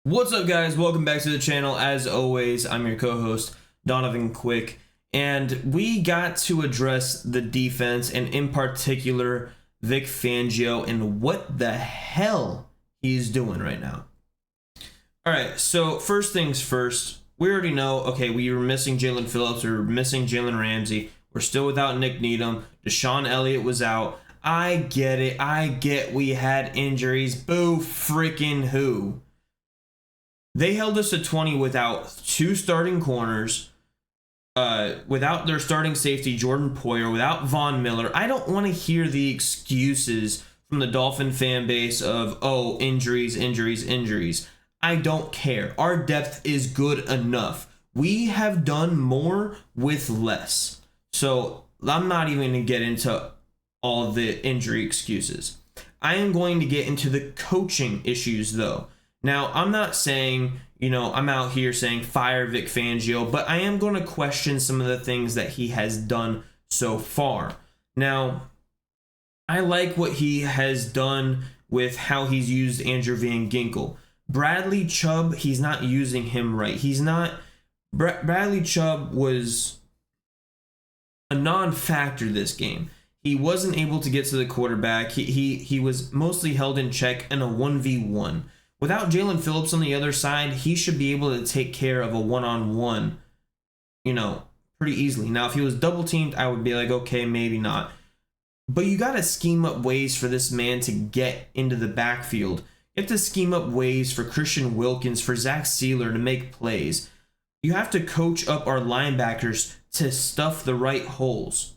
What's up, guys? Welcome back to the channel. As always, I'm your co-host, Donovan Quick, and we got to address the defense, and in particular, Vic Fangio and what the hell he's doing right now. All right, so first things first, we already know, okay, we were missing Jalen Phillips, we were missing Jalen Ramsey, we're still without Nick Needham, Deshaun Elliott was out. I get it, I get we had injuries, boo freaking who. They held us to 20 without two starting corners, without their starting safety, Jordan Poyer, without Von Miller. I don't want to hear the excuses from the Dolphin fan base of, oh, injuries, injuries, injuries. I don't care. Our depth is good enough. We have done more with less. So I'm not even going to get into all the injury excuses. I am going to get into the coaching issues, though. Now, I'm not saying, I'm out here saying fire Vic Fangio, but I am going to question some of the things that he has done so far. Now, I like what he has done with how he's used Andrew Van Ginkel. Bradley Chubb, he's not using him right. Bradley Chubb was a non-factor this game. He wasn't able to get to the quarterback. He was mostly held in check in a 1v1. Without Jalen Phillips on the other side, he should be able to take care of a one-on-one, pretty easily. Now, if he was double-teamed, I would be like, okay, maybe not. But you got to scheme up ways for this man to get into the backfield. You have to scheme up ways for Christian Wilkins, for Zach Sealer to make plays. You have to coach up our linebackers to stuff the right holes.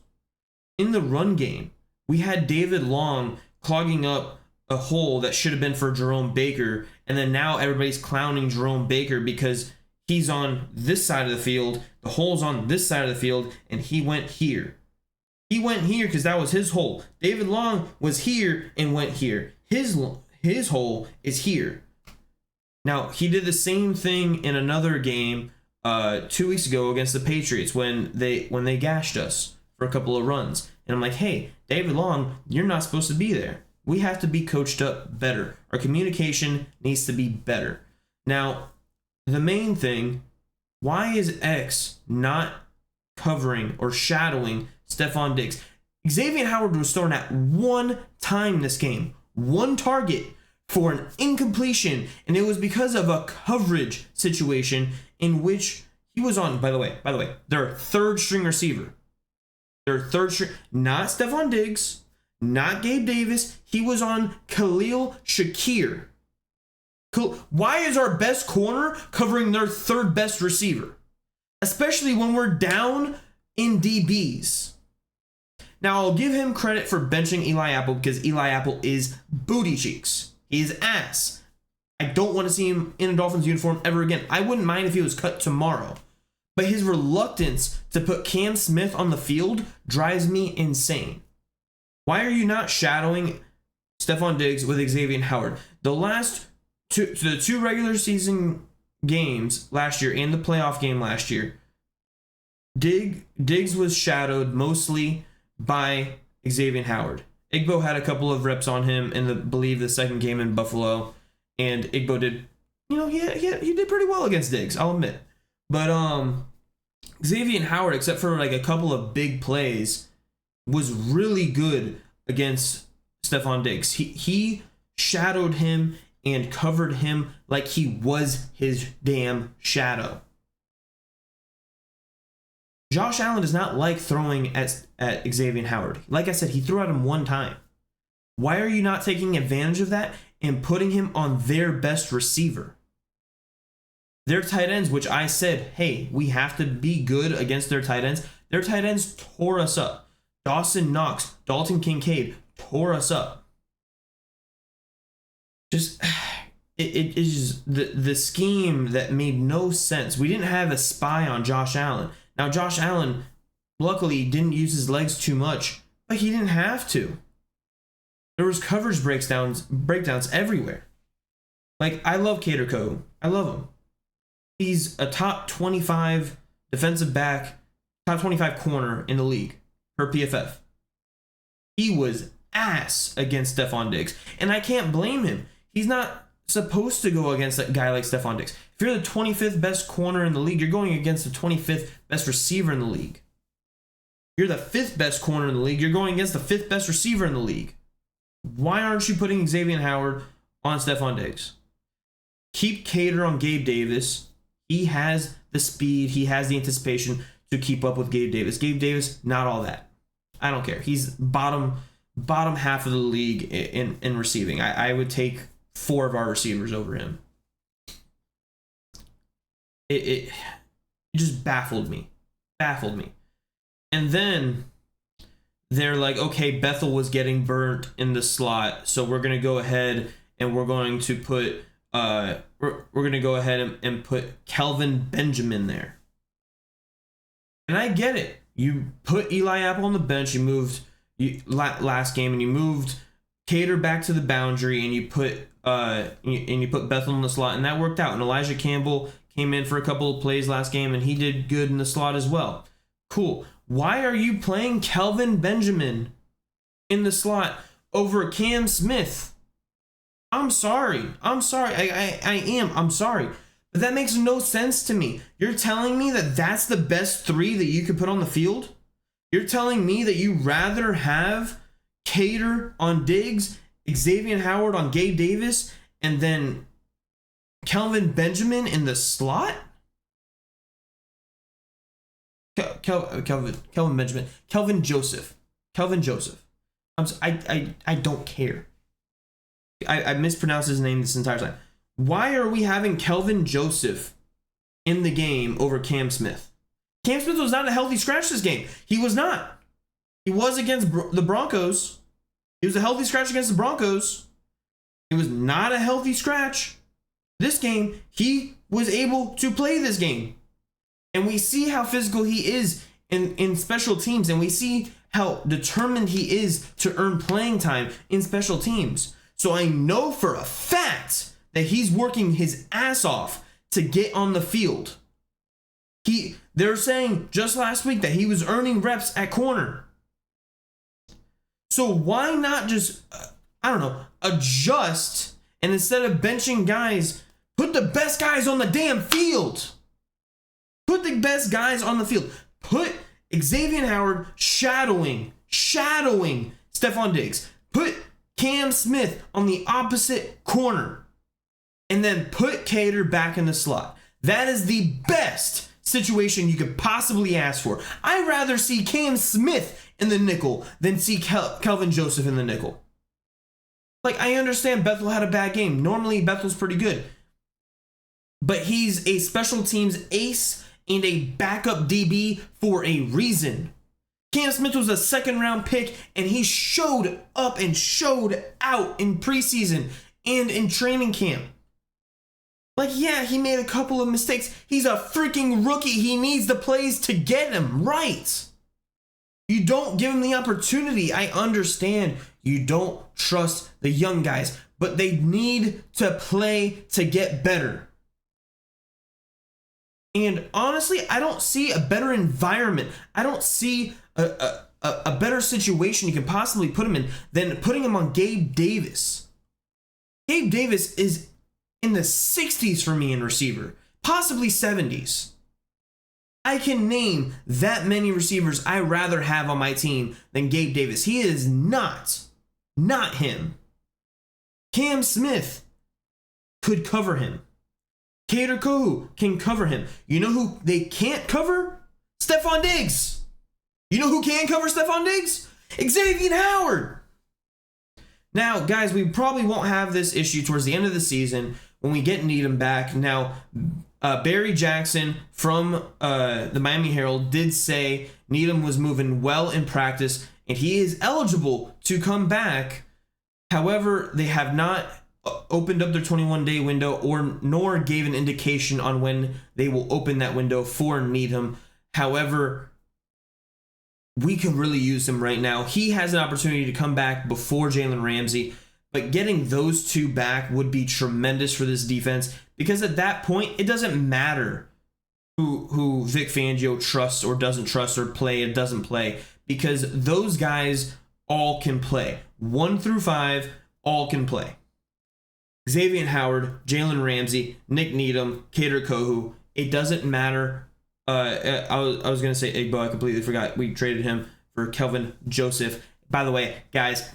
In the run game, we had David Long clogging up a hole that should have been for Jerome Baker, and then now everybody's clowning Jerome Baker because he's on this side of the field, the hole's on this side of the field, and he went here. He went here because that was his hole. David Long was here and went here. His hole is here. Now, he did the same thing in another game 2 weeks ago against the Patriots when they gashed us for a couple of runs. And I'm like, hey, David Long, you're not supposed to be there. We have to be coached up better. Our communication needs to be better. Now, the main thing, why is X not covering or shadowing Stephon Diggs? Xavier Howard was thrown at one time this game. One target for an incompletion. And it was because of a coverage situation in which he was on, by the way, their third string receiver. Not Stephon Diggs. Not Gabe Davis. He was on Khalil Shakir. Why is our best corner covering their third best receiver? Especially when we're down in DBs. Now, I'll give him credit for benching Eli Apple because Eli Apple is booty cheeks. He is ass. I don't want to see him in a Dolphins uniform ever again. I wouldn't mind if he was cut tomorrow. But his reluctance to put Cam Smith on the field drives me insane. Why are you not shadowing Stephon Diggs with Xavier Howard? The two regular season games last year and the playoff game last year, Diggs was shadowed mostly by Xavier Howard. Igbo had a couple of reps on him in the second game in Buffalo, and Igbo did, he did pretty well against Diggs, I'll admit. But Xavier Howard, except for like a couple of big plays, was really good against Stephon Diggs. He shadowed him and covered him like he was his damn shadow. Josh Allen does not like throwing at Xavier Howard. Like I said, he threw at him one time. Why are you not taking advantage of that and putting him on their best receiver? Their tight ends, which I said, hey, we have to be good against their tight ends. Their tight ends tore us up. Dawson Knox, Dalton Kincaid tore us up. Just, it is the scheme that made no sense. We didn't have a spy on Josh Allen. Now, Josh Allen, luckily, didn't use his legs too much, but he didn't have to. There was coverage breakdowns everywhere. Like, I love Cater Code. I love him. He's a top 25 defensive back, top 25 corner in the league per PFF. He was ass against Stephon Diggs, and I can't blame him. He's not supposed to go against a guy like Stephon Diggs. If you're the 25th best corner in the league, you're going against the 25th best receiver in the league. You're the 5th best corner in the league. You're going against the 5th best receiver in the league. Why aren't you putting Xavier Howard on Stephon Diggs? Keep Cater on Gabe Davis. He has the speed. He has the anticipation to keep up with Gabe Davis. Gabe Davis, not all that. I don't care. He's bottom half of the league in receiving. I would take 4 of our receivers over him. It just baffled me. And then they're like, okay, Bethel was getting burnt in the slot, so we're gonna go ahead and we're going to put we're gonna go ahead and put Kelvin Benjamin there. And I get it. You put Eli Apple on the bench. You moved last game, and you moved Cater back to the boundary, and you put Bethel in the slot, and that worked out. And Elijah Campbell came in for a couple of plays last game, and he did good in the slot as well. Cool. Why are you playing Kelvin Benjamin in the slot over Cam Smith? I'm sorry. I'm sorry. But that makes no sense to me. You're telling me that that's the best 3 that you could put on the field? You're telling me that you rather have Cater on Diggs, Xavier Howard on Gabe Davis, and then Kelvin Benjamin in the slot? Kelvin Benjamin. Kelvin Joseph. I don't care. I mispronounced his name this entire time. Why are we having Kelvin Joseph in the game over Cam Smith? Cam Smith was not a healthy scratch this game. He was not. He was against the Broncos. He was a healthy scratch against the Broncos. It was not a healthy scratch. This game, he was able to play this game. And we see how physical he is in special teams. And we see how determined he is to earn playing time in special teams. So I know for a fact that he's working his ass off to get on the field. They're saying just last week that he was earning reps at corner. So why not just, adjust, and instead of benching guys, put the best guys on the damn field. Put the best guys on the field. Put Xavier Howard shadowing Stephon Diggs. Put Cam Smith on the opposite corner. And then put Cater back in the slot. That is the best situation you could possibly ask for. I'd rather see Cam Smith in the nickel than see Kelvin Joseph in the nickel. Like, I understand Bethel had a bad game. Normally, Bethel's pretty good. But he's a special teams ace and a backup DB for a reason. Cam Smith was a 2nd-round pick, and he showed up and showed out in preseason and in training camp. Like, yeah, he made a couple of mistakes. He's a freaking rookie. He needs the plays to get him right. You don't give him the opportunity. I understand you don't trust the young guys, but they need to play to get better. And honestly, I don't see a better environment. I don't see a better situation you can possibly put him in than putting him on Gabe Davis. Gabe Davis is in the 60s for me in receiver, possibly 70s. I can name that many receivers I rather have on my team than Gabe Davis. He is not him. Cam Smith could cover him. Cater Kohu can cover him. You know who they can't cover? Stephon Diggs. You know who can cover Stephon Diggs? Xavier Howard. Now, guys, we probably won't have this issue towards the end of the season when we get Needham back. Now, Barry Jackson from the Miami Herald did say Needham was moving well in practice and he is eligible to come back. However, they have not opened up their 21-day window nor gave an indication on when they will open that window for Needham. However, we could really use him right now. He has an opportunity to come back before Jalen Ramsey, but getting those two back would be tremendous for this defense because at that point, it doesn't matter who Vic Fangio trusts or doesn't trust or play and doesn't play because those guys all can play. 1 through 5, all can play. Xavier Howard, Jalen Ramsey, Nick Needham, Kader Kohu. It doesn't matter. I was going to say Igbo. I completely forgot. We traded him for Kelvin Joseph. By the way, guys,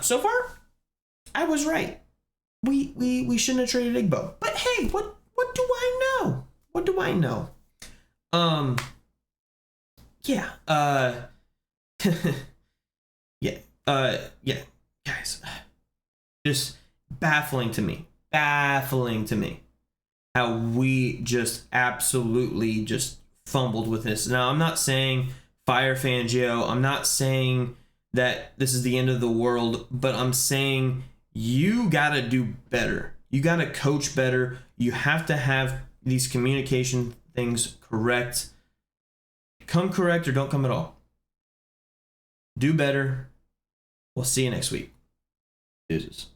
so far, I was right. We shouldn't have traded Igbo. But hey, what do I know? What do I know? Yeah. Yeah, guys, just baffling to me how we just absolutely just fumbled with this. Now, I'm not saying fire Fangio. I'm not saying that this is the end of the world, but I'm saying you got to do better. You got to coach better. You have to have these communication things correct. Come correct or don't come at all. Do better. We'll see you next week. Deuces.